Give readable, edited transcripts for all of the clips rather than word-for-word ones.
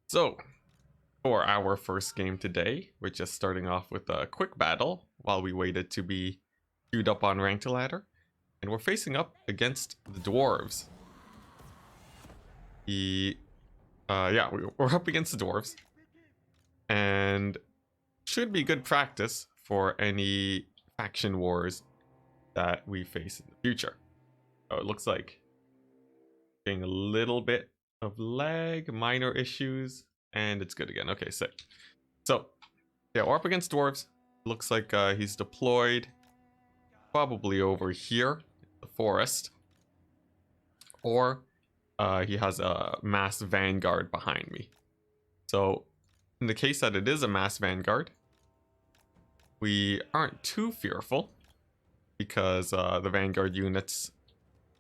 So, for our first game today, we're just starting off with a quick battle while we waited to be queued up on ranked ladder. And we're facing up against the dwarves. We're up against the dwarves. And should be good practice for any faction wars that we face in the future. Oh, it looks like getting a little bit of lag, minor issues, and it's good again. Okay, sick. So, yeah, we're up against dwarves. Looks like he's deployed probably over here, the forest. Or he has a mass vanguard behind me. So, in the case that it is a mass vanguard, we aren't too fearful because the vanguard units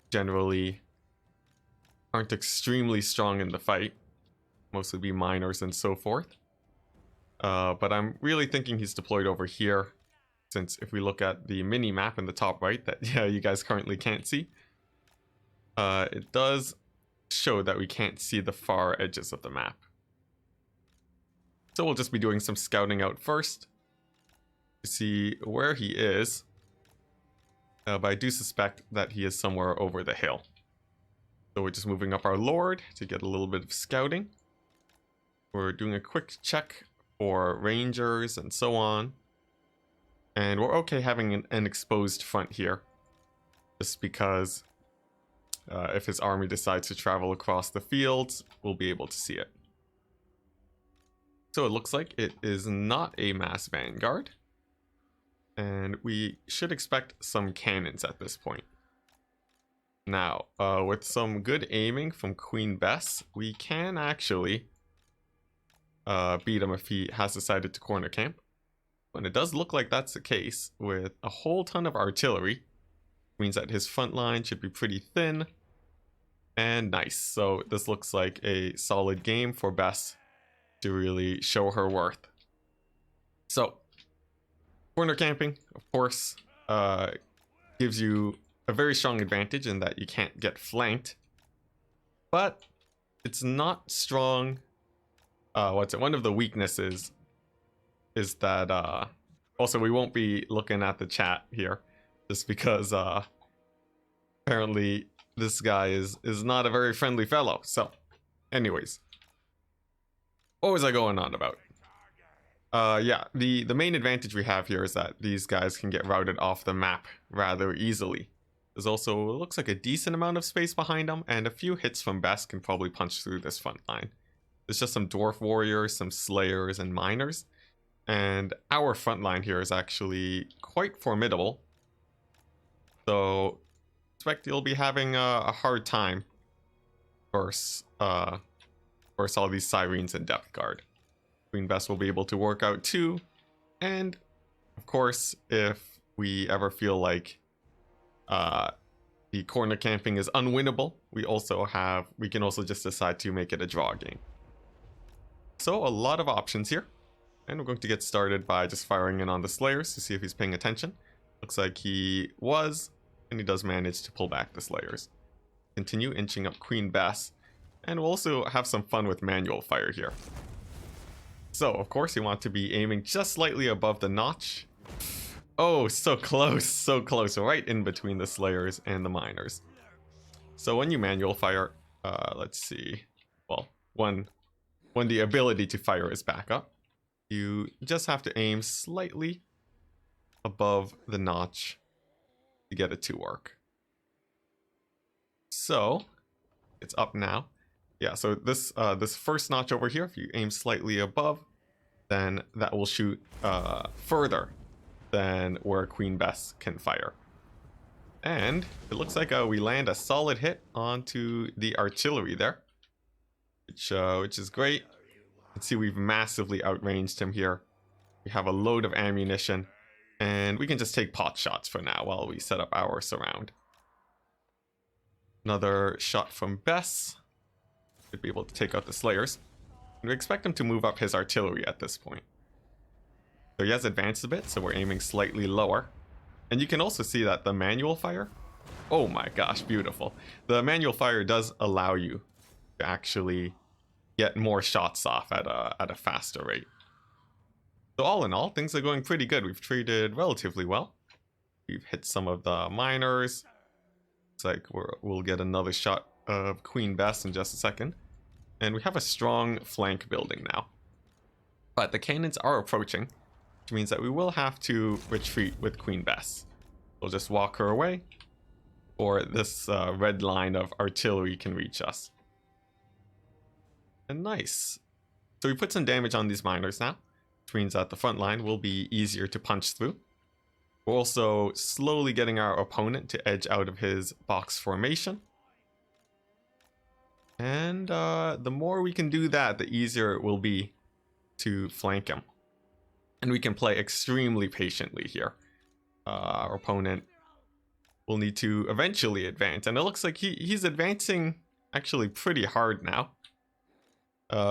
generally aren't extremely strong in the fight. Mostly be miners and so forth. But I'm really thinking he's deployed over here, since if we look at the mini map in the top right that you guys currently can't see, it does show that we can't see the far edges of the map. So we'll just be doing some scouting out first to see where he is, but I do suspect that he is somewhere over the hill. So we're just moving up our lord to get a little bit of scouting. We're doing a quick check for rangers and so on. And we're okay having an exposed front here, just because if his army decides to travel across the fields, we'll be able to see it. So it looks like it is not a mass vanguard, and we should expect some cannons at this point. Now, with some good aiming from Queen Bess, we can actually beat him if he has decided to corner camp. And it does look like that's the case with a whole ton of artillery. Means that his front line should be pretty thin and nice. So this looks like a solid game for Bess to really show her worth. So corner camping, of course, gives you a very strong advantage in that you can't get flanked, but it's not strong. One of the weaknesses is that also we won't be looking at the chat here just because apparently this guy is not a very friendly fellow. So anyways, what was I going on about? The main advantage we have here is that these guys can get routed off the map rather easily. There's also, it looks like a decent amount of space behind them, and a few hits from Bess can probably punch through this front line. There's just some dwarf warriors, some slayers, and miners. And our front line here is actually quite formidable. So, I expect you'll be having a hard time versus all these sirens and depth guard. Queen Bess will be able to work out too. And, of course, if we ever feel like the corner camping is unwinnable, we can also just decide to make it a draw game. So a lot of options here, and we're going to get started by just firing in on the slayers to see if he's paying attention. Looks like he was, and he does manage to pull back the slayers. Continue inching up Queen Bess, and we'll also have some fun with manual fire here. So of course you want to be aiming just slightly above the notch. Oh, so close, right in between the slayers and the miners. So when you manual fire, let's see, well, when the ability to fire is back up, you just have to aim slightly above the notch to get it to work. So it's up now. Yeah, so this first notch over here, if you aim slightly above, then that will shoot further than where Queen Bess can fire. And it looks like we land a solid hit onto the artillery there, which is great. You can see we've massively outranged him here. We have a load of ammunition, and we can just take pot shots for now while we set up our surround. Another shot from Bess. Should be able to take out the slayers. And we expect him to move up his artillery at this point. So he has advanced a bit, so we're aiming slightly lower. And you can also see that the manual fire, oh my gosh, beautiful. The manual fire does allow you to actually get more shots off at a faster rate. So all in all, things are going pretty good. We've traded relatively well. We've hit some of the miners. It's like we'll get another shot of Queen Bess in just a second. And we have a strong flank building now. But the cannons are approaching, which means that we will have to retreat with Queen Bess. We'll just walk her away, or this red line of artillery can reach us. And nice. So we put some damage on these miners now, which means that the front line will be easier to punch through. We're also slowly getting our opponent to edge out of his box formation. And the more we can do that, the easier it will be to flank him. And we can play extremely patiently here. Our opponent will need to eventually advance. And it looks like he's advancing actually pretty hard now.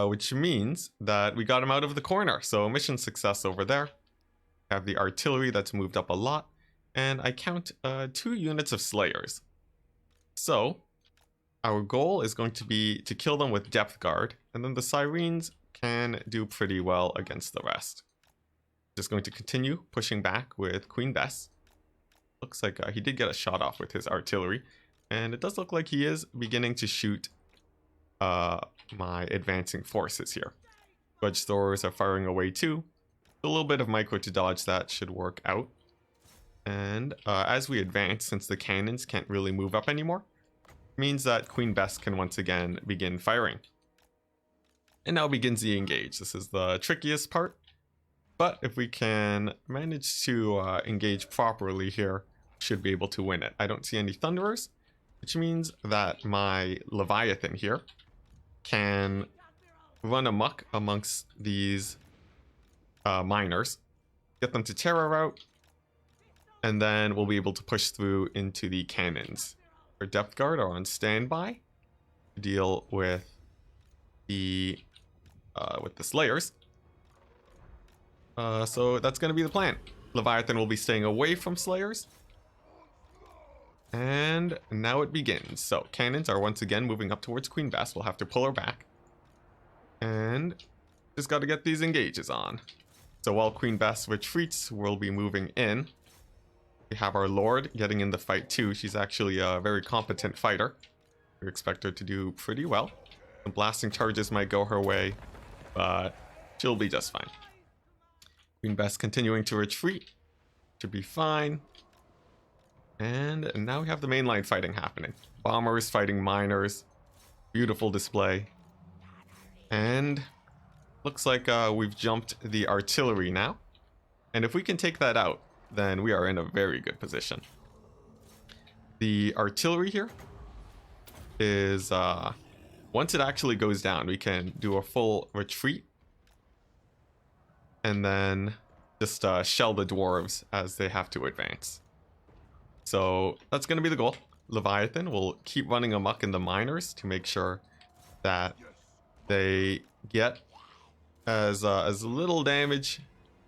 Which means that we got him out of the corner. So mission success over there. Have the artillery that's moved up a lot. And I count 2 units of slayers. So our goal is going to be to kill them with depth guard. And then the sirens can do pretty well against the rest. Just going to continue pushing back with Queen Bess. Looks like he did get a shot off with his artillery. And it does look like he is beginning to shoot my advancing forces here. Grudge throwers are firing away too. A little bit of micro to dodge that should work out. And as we advance, since the cannons can't really move up anymore, means that Queen Bess can once again begin firing. And now begins the engage. This is the trickiest part. But if we can manage to engage properly here, should be able to win it. I don't see any Thunderers, which means that my Leviathan here can run amok amongst these miners, get them to terror route, and then we'll be able to push through into the cannons. Our depth guard are on standby to deal with the slayers. So that's going to be the plan. Leviathan will be staying away from slayers. And now it begins. So cannons are once again moving up towards Queen Bess. We'll have to pull her back. And just got to get these engages on. So while Queen Bess retreats, we'll be moving in. We have our Lord getting in the fight too. She's actually a very competent fighter. We expect her to do pretty well. Some blasting charges might go her way, but she'll be just fine. Queen Bess continuing to retreat. Should be fine. And now we have the mainline fighting happening. Bombers fighting miners. Beautiful display. And looks like we've jumped the artillery now. And if we can take that out, then we are in a very good position. The artillery here is, once it actually goes down, we can do a full retreat. And then just shell the dwarves as they have to advance. So that's going to be the goal. Leviathan will keep running amok in the miners to make sure that they get as little damage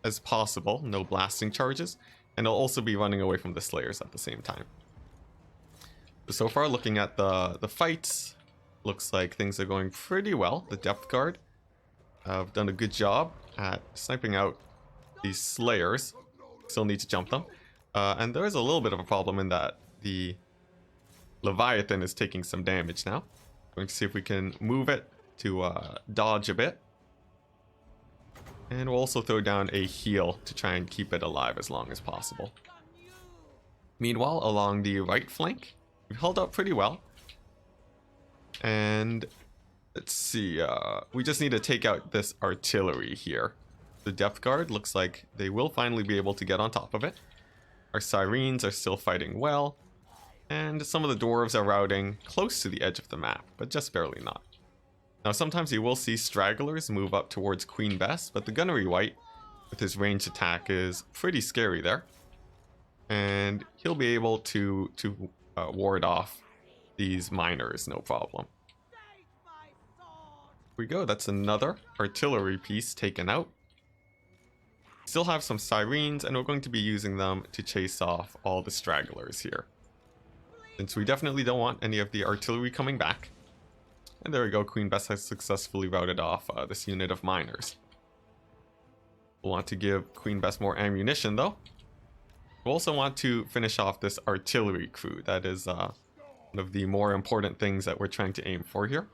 as possible. No blasting charges. And they'll also be running away from the slayers at the same time. So far, looking at the fights, looks like things are going pretty well. The depth guard have done a good job at sniping out these slayers. Still need to jump them. And there is a little bit of a problem in that the Leviathan is taking some damage now. Going to see if we can move it to dodge a bit. And we'll also throw down a heal to try and keep it alive as long as possible. Meanwhile, along the right flank, we've held up pretty well. And let's see, we just need to take out this artillery here. The depth guard looks like they will finally be able to get on top of it. Our sirens are still fighting well. And some of the dwarves are routing close to the edge of the map, but just barely not. Now sometimes you will see stragglers move up towards Queen Bess, but the gunnery wight with his ranged attack is pretty scary there. And he'll be able to ward off these miners, no problem. Here we go, that's another artillery piece taken out. Still have some sirens, and we're going to be using them to chase off all the stragglers here. Since we definitely don't want any of the artillery coming back. And there we go, Queen Bess has successfully routed off this unit of miners. We'll want to give Queen Bess more ammunition though. We'll also want to finish off this artillery crew. That is one of the more important things that we're trying to aim for here.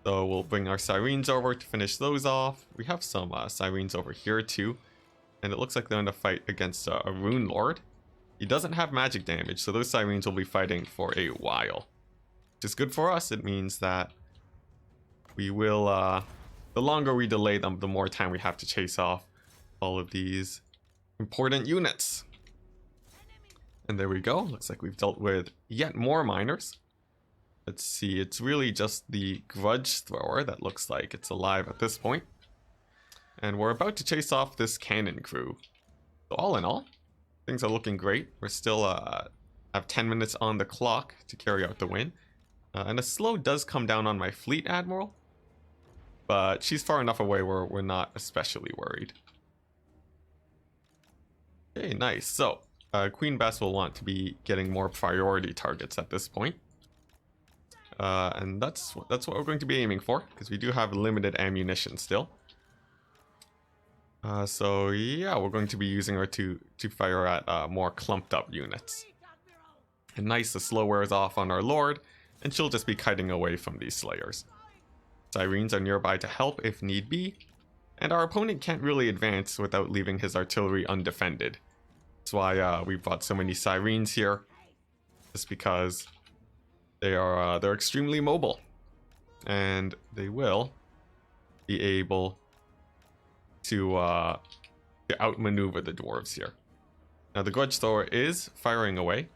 So we'll bring our sirens over to finish those off. We have some sirens over here too. And it looks like they're in a fight against a Rune Lord. He doesn't have magic damage, so those sirens will be fighting for a while. Which is good for us. It means that we will, the longer we delay them, the more time we have to chase off all of these important units. And there we go. Looks like we've dealt with yet more miners. Let's see, it's really just the Grudge Thrower that looks like it's alive at this point. And we're about to chase off this cannon crew. So all in all, things are looking great. We're still have 10 minutes on the clock to carry out the win. And a slow does come down on my fleet admiral. But she's far enough away where we're not especially worried. Okay, nice. So, Queen Bess will want to be getting more priority targets at this point. And that's what we're going to be aiming for, because we do have limited ammunition still. So yeah, we're going to be using her to fire at more clumped up units. And nice, the slow wears off on our Lord, and she'll just be kiting away from these Slayers. Sirens are nearby to help if need be, and our opponent can't really advance without leaving his artillery undefended. That's why we brought so many Sirens here, just because they're extremely mobile, and they will be able to outmaneuver the dwarves here. Now the Grudge Thrower is firing away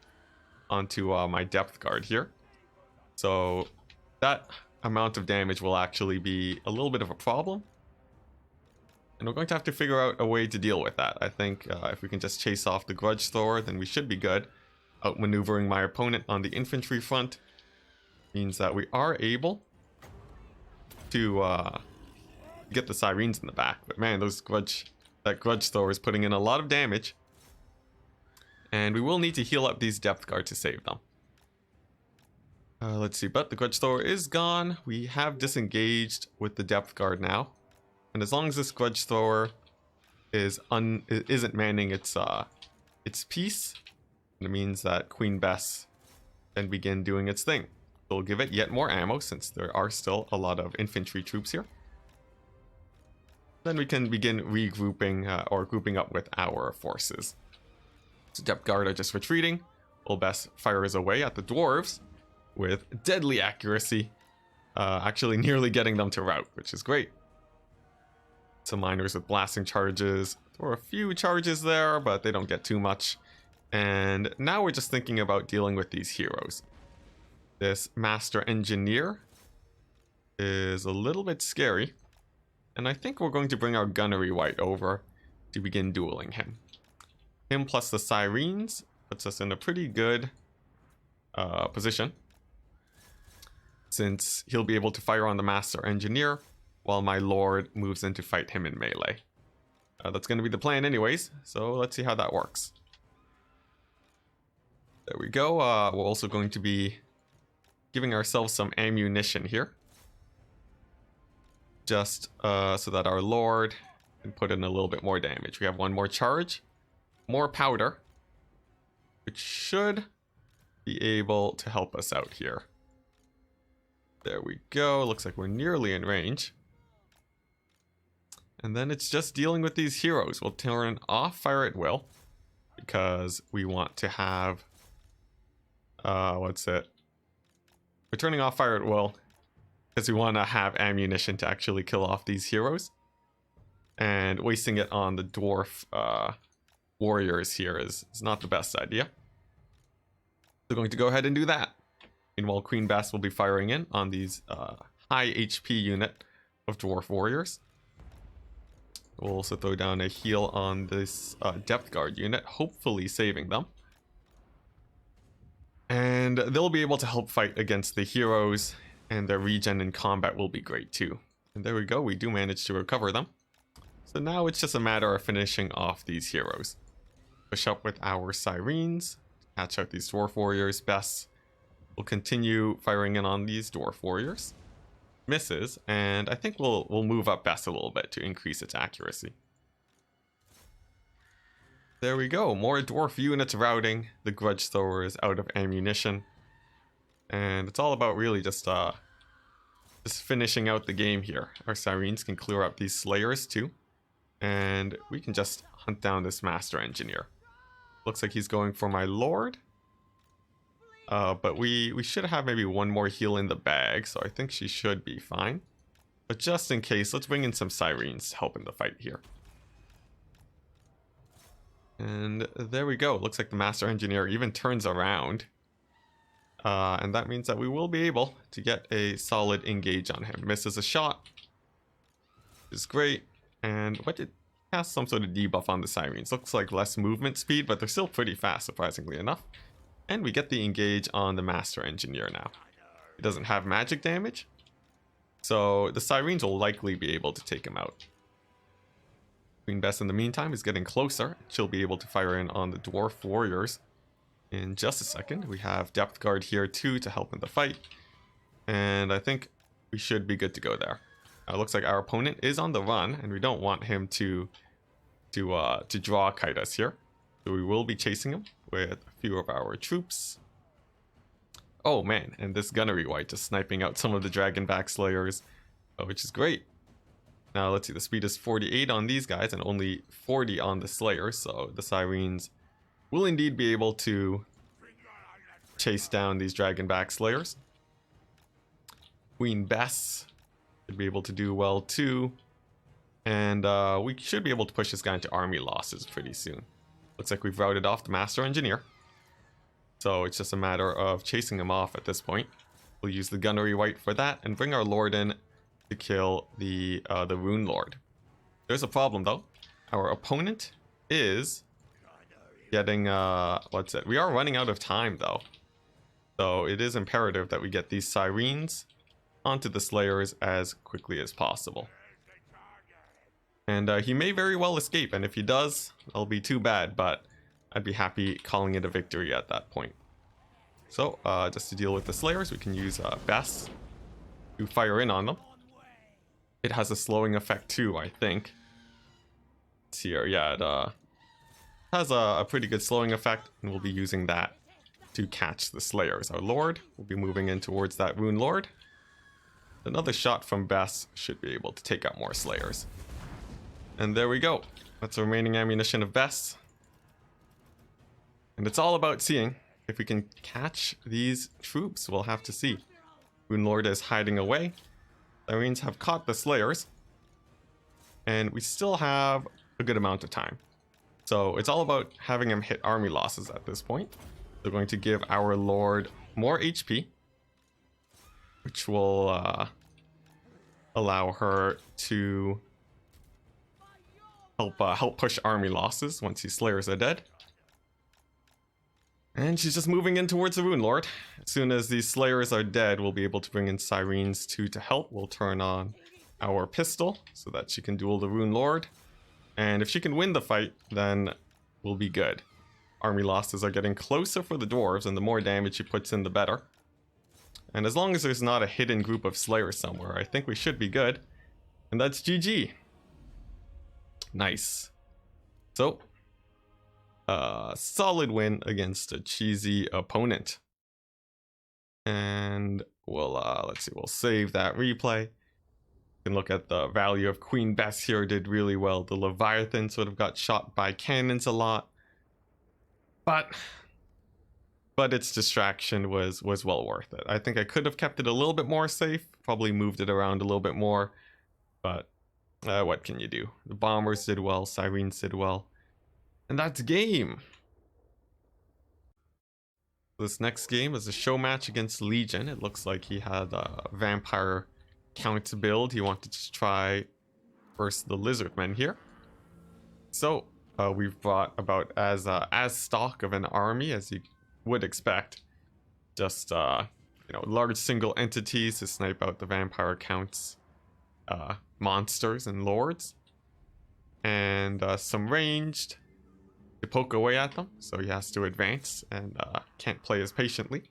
onto my depth guard here, so that amount of damage will actually be a little bit of a problem, and we're going to have to figure out a way to deal with that. I think if we can just chase off the Grudge Thrower, then we should be good. Outmaneuvering my opponent on the infantry front means that we are able to get the Sirens in the back. But man, that Grudge Thrower is putting in a lot of damage, and we will need to heal up these depth guard to save them. Let's see, but the Grudge Thrower is gone. We have disengaged with the depth guard now, and as long as this Grudge Thrower isn't manning its piece, it means that Queen Bess can begin doing its thing. We'll give it yet more ammo since there are still a lot of infantry troops here. Then we can begin regrouping or grouping up with our forces. So depth guard are just retreating. Will Bess fires away at the dwarves with deadly accuracy, actually nearly getting them to rout, which is great. Some miners with blasting charges. There were a few charges there, but they don't get too much. And now we're just thinking about dealing with these heroes. This Master Engineer is a little bit scary, and I think we're going to bring our Gunnery Wight over to begin dueling him. Him plus the Sirens puts us in a pretty good position, since he'll be able to fire on the Master Engineer while my Lord moves in to fight him in melee. That's going to be the plan anyways, so let's see how that works. There we go. We're also going to be giving ourselves some ammunition here, just so that our Lord can put in a little bit more damage. We have one more charge, more powder, which should be able to help us out here. There we go. Looks like we're nearly in range. And then it's just dealing with these heroes. We'll turn off Fire at Will, because we want to have... what's it? We're turning off Fire at Will because we want to have ammunition to actually kill off these heroes. And wasting it on the dwarf warriors here is not the best idea. So going to go ahead and do that. Meanwhile, Queen Bess will be firing in on these high HP unit of dwarf warriors. We'll also throw down a heal on this depth guard unit, hopefully saving them. And they'll be able to help fight against the heroes, and their regen in combat will be great too. And there we go, we do manage to recover them. So now it's just a matter of finishing off these heroes. Push up with our Sirens, catch out these dwarf warriors. Bess We'll continue firing in on these dwarf warriors. Misses, and I think we'll move up Bess a little bit to increase its accuracy. There we go, more dwarf units routing. The grudge thrower is out of ammunition. And it's all about really just finishing out the game here. Our sirens can clear up these slayers too. And we can just hunt down this master engineer. Looks like he's going for my lord. But we should have maybe one more heal in the bag, so I think she should be fine. But just in case, let's bring in some sirens to help in the fight here. And there we go. Looks like the master engineer even turns around. And that means that we will be able to get a solid engage on him. Misses a shot. Is great. And what did cast some sort of debuff on the sirens. Looks like less movement speed, but they're still pretty fast, surprisingly enough. And we get the engage on the master engineer now. It doesn't have magic damage, so the sirens will likely be able to take him out. Queen Bess in the meantime is getting closer. She'll be able to fire in on the dwarf warriors in just a second. We have depth guard here too to help in the fight, and I think we should be good to go there. Looks like our opponent is on the run, and we don't want him to draw kite us here. So we will be chasing him with a few of our troops. Oh man, and this gunnery white just sniping out some of the dragonback slayers, which is great. Now let's see, the speed is 48 on these guys and only 40 on the slayers, so the sirens will indeed be able to chase down these dragonback slayers. Queen Bess should be able to do well too. And we should be able to push this guy into army losses pretty soon. Looks like we've routed off the master engineer. So it's just a matter of chasing him off at this point. We'll use the gunnery white for that and bring our lord in to kill the rune lord. There's a problem though. Our opponent is getting what's it? We are running out of time though. So it is imperative that we get these sirens onto the slayers as quickly as possible. And he may very well escape, and if he does, that'll be too bad, but I'd be happy calling it a victory at that point. So, just to deal with the slayers, we can use Bess to fire in on them. It has a slowing effect too, I think. Let's see here, yeah, it has a pretty good slowing effect, and we'll be using that to catch the slayers. Our lord will be moving in towards that rune lord. Another shot from Bess should be able to take out more slayers. And there we go. That's the remaining ammunition of Bess. And it's all about seeing if we can catch these troops. We'll have to see. Rune Lord is hiding away. Sirens have caught the slayers. And we still have a good amount of time. So it's all about having him hit army losses at this point. They're going to give our lord more HP, which will allow her to help push army losses once these slayers are dead. And she's just moving in towards the rune lord. As soon as these slayers are dead, we'll be able to bring in sirens too to help. We'll turn on our pistol so that she can duel the rune lord. And if she can win the fight, then we'll be good. Army losses are getting closer for the dwarves, and the more damage she puts in, the better. And as long as there's not a hidden group of slayers somewhere, I think we should be good. And that's GG. Nice. So, solid win against a cheesy opponent. And we'll, let's see, we'll save that replay. You can look at the value of Queen Bess here, did really well. The Leviathan sort of got shot by cannons a lot. But its distraction was well worth it. I think I could have kept it a little bit more safe, probably moved it around a little bit more, but what can you do? The bombers did well, sirens did well, and that's game. This next game is a show match against Legion. It looks like he had a vampire count build. He wanted to try first the Lizardmen here. So we've brought about as stock of an army as you would expect. Just large single entities to snipe out the vampire counts, monsters and lords, and some ranged to poke away at them, so he has to advance and can't play as patiently.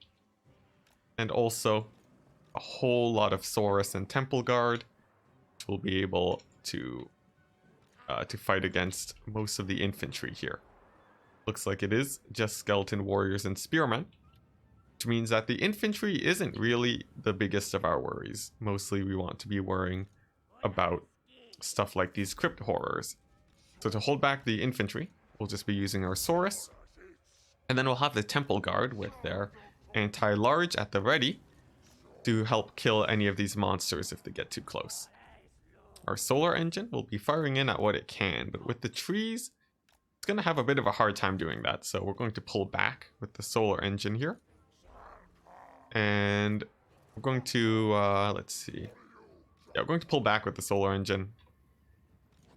And also a whole lot of Saurus and Temple Guard, which will be able to fight against most of the infantry here. Looks like it is just skeleton warriors and spearmen, which means that the infantry isn't really the biggest of our worries. Mostly we want to be worrying about stuff like these crypt horrors. So to hold back the infantry, we'll just be using our Saurus. And then we'll have the Temple Guard with their anti-large at the ready to help kill any of these monsters if they get too close. Our solar engine will be firing in at what it can, but with the trees, it's going to have a bit of a hard time doing that. So we're going to pull back with the solar engine here. And we're going to, let's see. Yeah, we're going to pull back with the solar engine.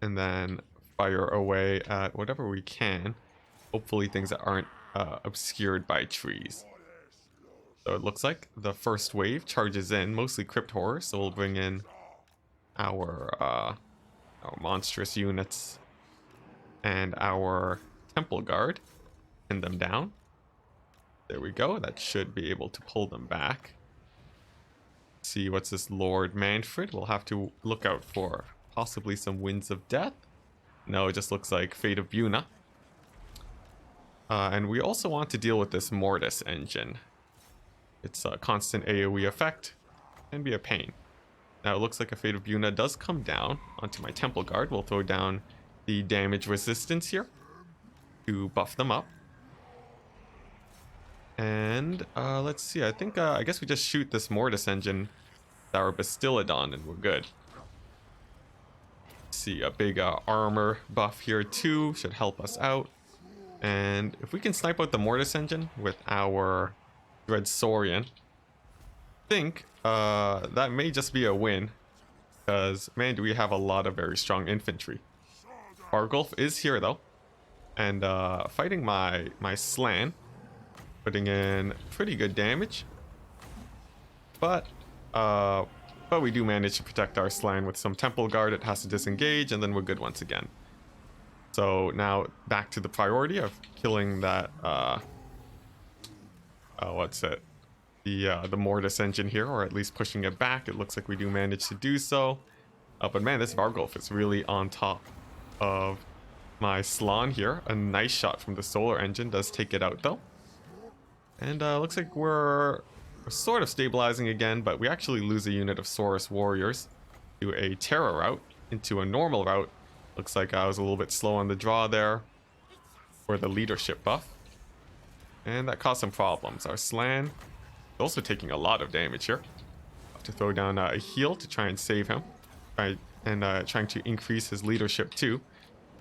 And then fire away at whatever we can. Hopefully things that aren't obscured by trees. So it looks like the first wave charges in, mostly crypt horror. So we'll bring in our monstrous units and our temple guard, pin them down. There we go. That should be able to pull them back. See, what's this Lord Manfred? We'll have to look out for possibly some winds of death. No, it just looks like Fate of Buna. And we also want to deal with this Mortis engine. It's a constant AoE effect. Can be a pain. Now it looks like a Fate of Buna does come down onto my Temple Guard. We'll throw down the damage resistance here to buff them up. And let's see, I think, I guess we just shoot this Mortis engine with our Bastiladon and we're good. See, a big armor buff here too should help us out. And if we can snipe out the Mortis engine with our Dreadsaurian, I think that may just be a win. Because, man, do we have a lot of very strong infantry. Vargulf is here though. And fighting my Slan. Putting in pretty good damage. But we do manage to protect our Slan with some Temple Guard. It has to disengage and then we're good once again. So now back to the priority of killing that what's it? The Mortis engine here, or at least pushing it back. It looks like we do manage to do so. But man, this Vargulf is really on top of my Slan here. A nice shot from the solar engine does take it out though. And looks like we're sort of stabilizing again, but we actually lose a unit of Saurus warriors to a Terra route into a normal route. Looks like I was a little bit slow on the draw there for the leadership buff. And that caused some problems. Our Slan is also taking a lot of damage here. Have to throw down a heal to try and save him. Trying to increase his leadership too.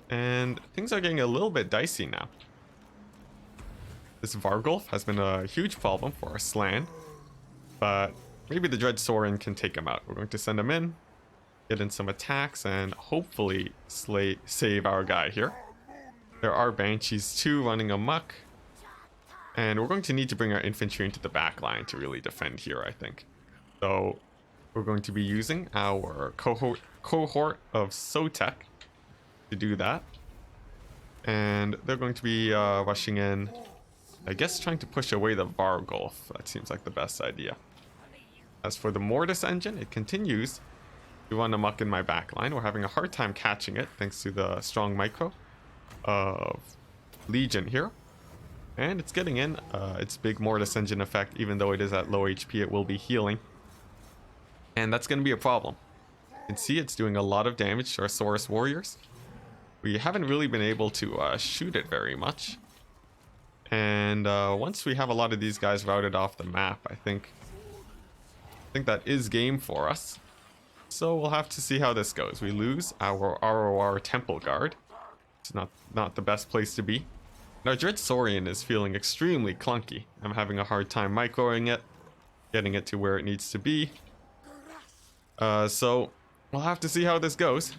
And things are getting a little bit dicey now. This Vargulf has been a huge problem for our Slan. But maybe the Dreadsaurian can take him out. We're going to send him in. Get in some attacks and hopefully save our guy here. There are Banshees too running amok. And we're going to need to bring our infantry into the back line to really defend here, I think. So we're going to be using our cohort of Sotek to do that. And they're going to be rushing in, I guess trying to push away the Vargulf. That seems like the best idea. As for the Mortis engine, it continues to run amok in my backline. We're having a hard time catching it thanks to the strong micro of Legion here. And it's getting in its big Mortis engine effect. Even though it is at low HP, it will be healing. And that's going to be a problem. You can see it's doing a lot of damage to our Saurus warriors. We haven't really been able to shoot it very much. And once we have a lot of these guys routed off the map, I think that is game for us. So we'll have to see how this goes. We lose our ROR Temple Guard. It's not the best place to be. And our Dreadsaurian is feeling extremely clunky. I'm having a hard time microing it, getting it to where it needs to be. So we'll have to see how this goes.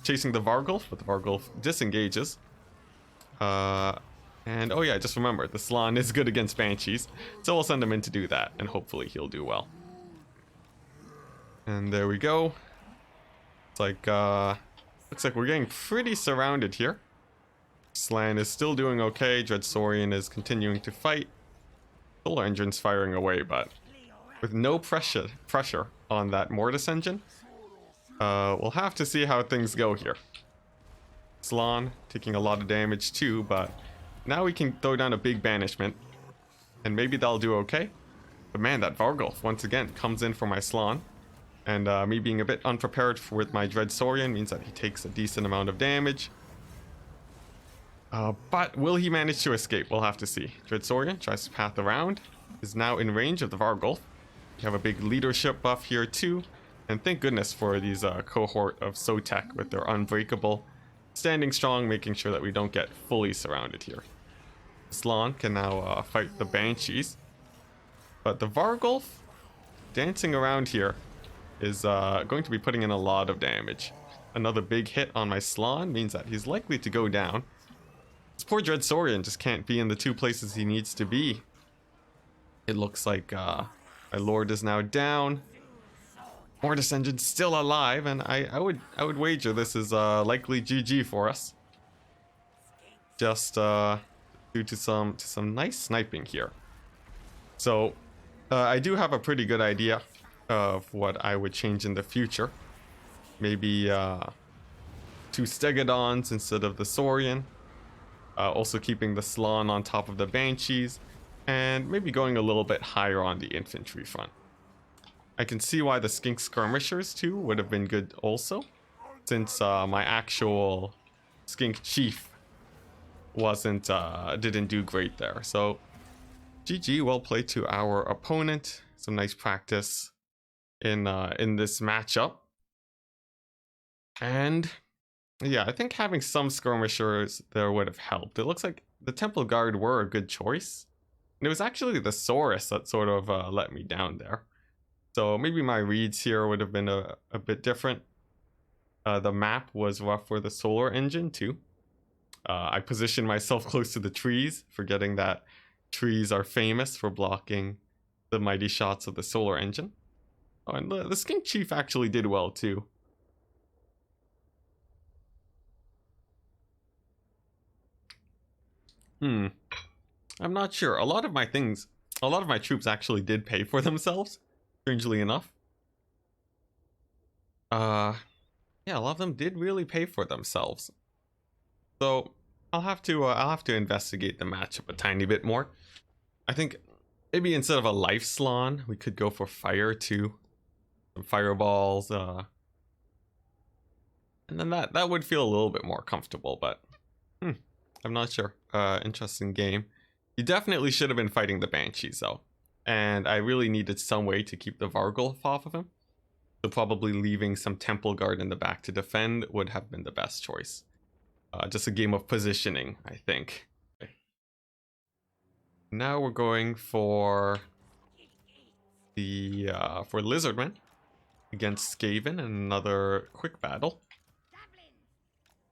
Chasing the Vargulf, but the Vargulf disengages. And oh yeah, just remember, the Slan is good against Banshees. So we'll send him in to do that, and hopefully he'll do well. And there we go. It's like, looks like we're getting pretty surrounded here. Slan is still doing okay. Dreadsaurian is continuing to fight. Solar engine's firing away, but with no pressure on that Mortis engine. We'll have to see how things go here. Slann taking a lot of damage too, but now we can throw down a big banishment, and maybe that'll do okay. But man, that Vargulf once again comes in for my Slann, and me being a bit unprepared with my Dread Saurian means that he takes a decent amount of damage. But will he manage to escape? We'll have to see. Dread Saurian tries to path around, is now in range of the Vargulf. We have a big leadership buff here too, and thank goodness for these cohort of Sotek with their Unbreakable. Standing strong, making sure that we don't get fully surrounded here. Slann can now fight the Banshees. But the Vargulf, dancing around here, is going to be putting in a lot of damage. Another big hit on my Slann means that he's likely to go down. This poor Dread Saurian just can't be in the two places he needs to be. It looks like my Lord is now down. Mortis Engine's still alive, and I would wager this is likely GG for us. Just due to some nice sniping here. So I do have a pretty good idea of what I would change in the future. Maybe 2 Stegodons instead of the Saurian. Also keeping the Slann on top of the Banshees, and maybe going a little bit higher on the infantry front. I can see why the Skink Skirmishers too would have been good also, since my actual Skink Chief didn't do great there. So GG, well played to our opponent. Some nice practice in this matchup. And yeah, I think having some skirmishers there would have helped. It looks like the Temple Guard were a good choice. And it was actually the Saurus that sort of let me down there. So maybe my reads here would have been a bit different. The map was rough for the Solar Engine too. I positioned myself close to the trees, forgetting that trees are famous for blocking the mighty shots of the Solar Engine. Oh, and the Skink Chief actually did well too. I'm not sure. A lot of my troops actually did pay for themselves, strangely enough. Yeah, a lot of them did really pay for themselves. So I'll have to investigate the matchup a tiny bit more. I think maybe instead of a life Slann, we could go for fire too. Some fireballs, and then that would feel a little bit more comfortable, but I'm not sure. Interesting game. You definitely should have been fighting the Banshees though, and I really needed some way to keep the Vargulf off of him. So probably leaving some Temple Guard in the back to defend would have been the best choice. Just a game of positioning, I think. Okay. Now we're going for the for Lizardmen against Skaven in another quick battle.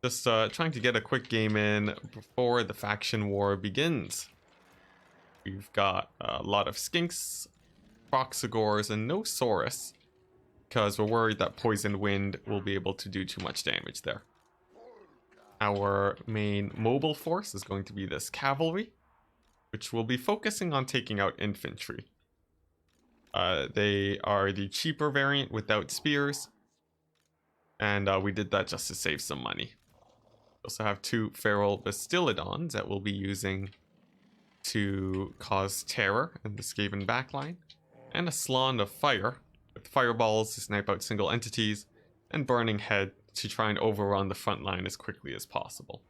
Just trying to get a quick game in before the faction war begins. We've got a lot of Skinks, Proxigors, and no Saurus, because we're worried that Poison Wind will be able to do too much damage there. Our main mobile force is going to be this cavalry, which will be focusing on taking out infantry. They are the cheaper variant without spears, and we did that just to save some money. We also have 2 feral Bastillodons that we'll be using to cause terror in the Skaven backline, and a Slann of fire with fireballs to snipe out single entities, and Burning Head to try and overrun the front line as quickly as possible.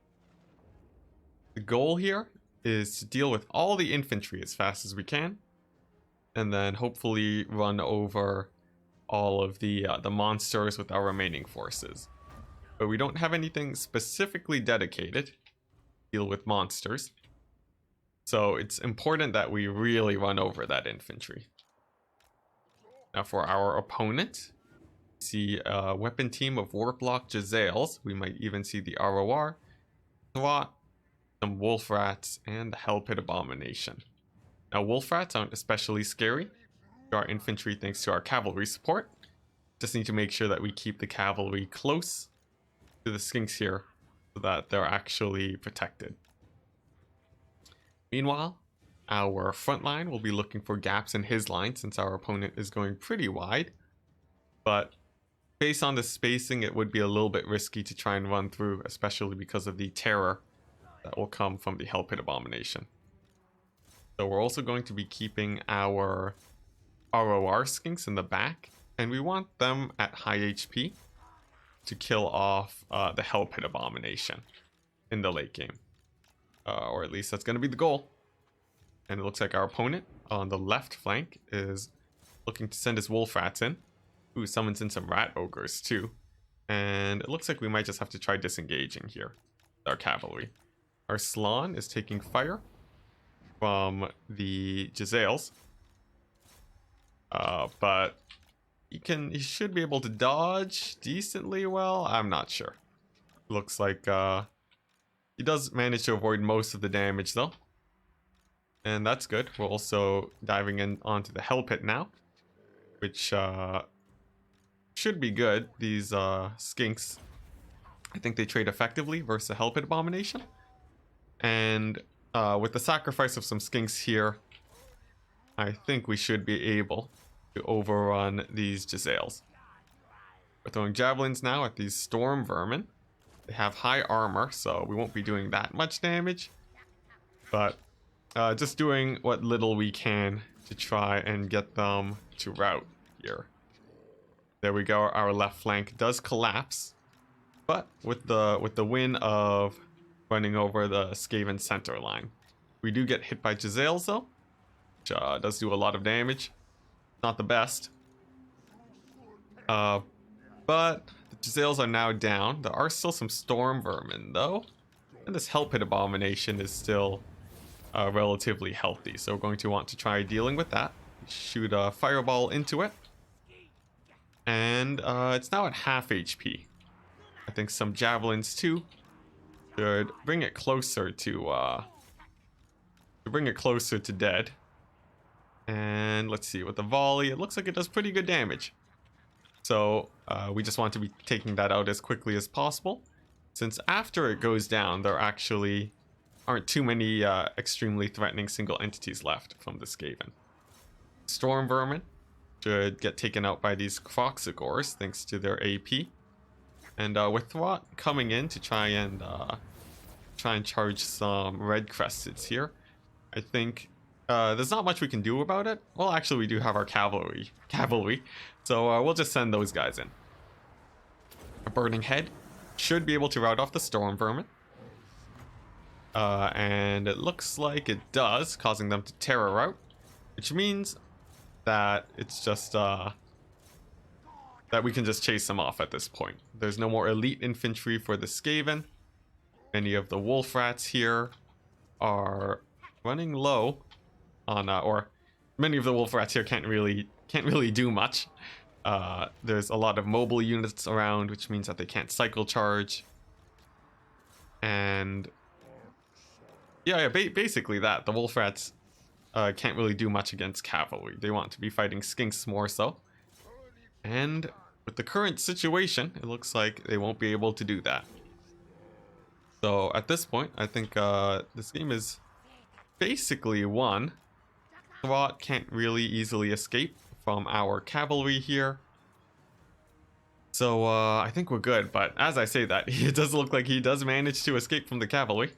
The goal here is to deal with all the infantry as fast as we can, and then hopefully run over all of the monsters with our remaining forces. But we don't have anything specifically dedicated to deal with monsters, so it's important that we really run over that infantry. Now for our opponent, we see a weapon team of Warplock Jezzails. We might even see the ROR, SWAT, some Wolf Rats, and the Hell Pit Abomination. Now Wolf Rats aren't especially scary to our infantry thanks to our cavalry support. Just need to make sure that we keep the cavalry close to the Skinks here so that they're actually protected. Meanwhile, our front line. We'll be looking for gaps in his line since our opponent is going pretty wide. But based on the spacing, it would be a little bit risky to try and run through, especially because of the terror that will come from the Hell Pit Abomination. So we're also going to be keeping our ROR skinks in the back, and we want them at high HP to kill off the Hell Pit Abomination in the late game. Or at least that's going to be the goal. And it looks like our opponent on the left flank is looking to send his wolf rats in. Ooh, summons in some rat ogres too. And it looks like we might just have to try disengaging here with our cavalry. Our Slann is taking fire from the Jezzails. But he should be able to dodge decently well. I'm not sure. Looks like he does manage to avoid most of the damage though. And that's good. We're also diving in onto the Hell Pit now, which should be good. These skinks, I think they trade effectively versus the Hell Pit Abomination. And with the sacrifice of some skinks here, I think we should be able to overrun these Jezzails. We're throwing javelins now at these storm vermin. They have high armor, so we won't be doing that much damage. But just doing what little we can to try and get them to rout here. There we go. Our left flank does collapse, but with the win of running over the Skaven center line, we do get hit by Jezzails though, which does do a lot of damage. Not the best, but the Jezzails are now down. There are still some storm vermin though, and this Hell Pit Abomination is still relatively healthy, so we're going to want to try dealing with that. Shoot a fireball into it, and it's now at half HP. I think some javelins too should bring it closer to dead. And let's see, with the volley, it looks like it does pretty good damage. So we just want to be taking that out as quickly as possible, since after it goes down, there actually aren't too many extremely threatening single entities left from the Skaven. Storm vermin should get taken out by these Croxagores thanks to their AP. And with Throt coming in to try and charge some red cresteds here, I think there's not much we can do about it. Well, actually, we do have our cavalry, so we'll just send those guys in. A burning head should be able to rout off the storm vermin. And it looks like it does, causing them to terror rout, which means that it's just that we can just chase them off at this point. There's no more elite infantry for the Skaven. Many of the wolf rats here are running low on or many of the wolf rats here can't really do much. There's a lot of mobile units around, which means that they can't cycle charge. And basically that. The wolf rats can't really do much against cavalry. They want to be fighting skinks more so. And with the current situation, it looks like they won't be able to do that. So at this point, I think this game is basically won. Throt can't really easily escape from our cavalry here. So I think we're good, but as I say that, it does look like he does manage to escape from the cavalry.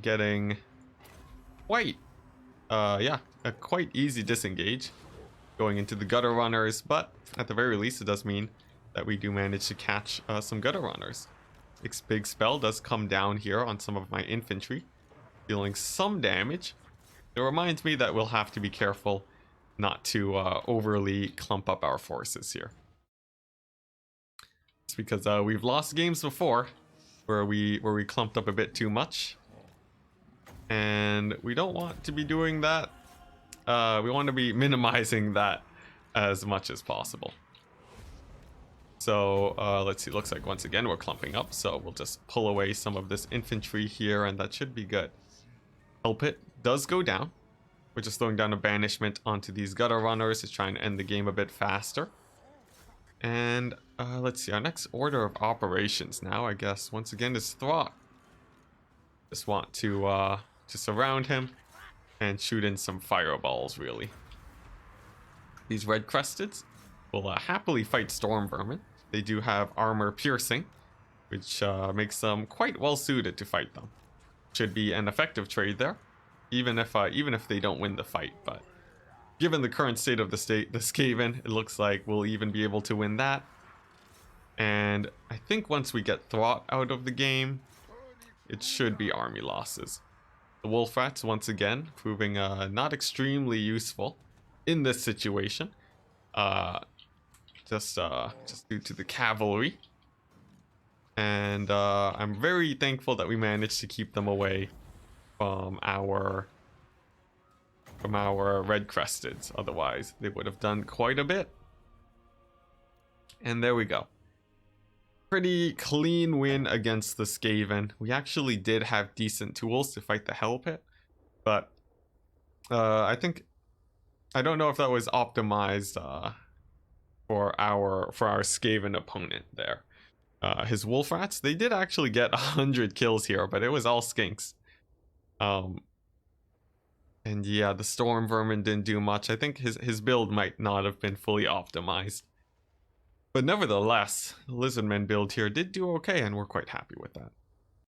Getting quite, a quite easy disengage going into the gutter runners, but at the very least it does mean that we do manage to catch some gutter runners. Its big spell does come down here on some of my infantry, dealing some damage. It reminds me that we'll have to be careful not to overly clump up our forces here. It's because we've lost games before where we clumped up a bit too much, and we don't want to be doing that. We want to be minimizing that as much as possible. So let's see, looks like once again we're clumping up, so we'll just pull away some of this infantry here and that should be good. Hell Pit does go down. We're just throwing down a banishment onto these gutter runners to try and end the game a bit faster. And let's see, our next order of operations now, I guess, once again, is Throt. Just want to to surround him and shoot in some fireballs, really. These red cresteds will happily fight storm vermin. They do have armor piercing, which makes them quite well suited to fight them. Should be an effective trade there, even if they don't win the fight. But given the current state of the Skaven, it looks like we'll even be able to win that. And I think once we get Throt out of the game, it should be army losses. The wolf rats once again proving not extremely useful in this situation. Just due to the cavalry. And I'm very thankful that we managed to keep them away from our red cresteds. Otherwise, they would have done quite a bit. And there we go. Pretty clean win against the Skaven. We actually did have decent tools to fight the Hell Pit, but I don't know if that was optimized for our Skaven opponent there. His wolf rats, they did actually get 100 kills here, but it was all skinks. And yeah, the storm vermin didn't do much. I think his build might not have been fully optimized. But nevertheless, the Lizardmen build here did do okay, and we're quite happy with that.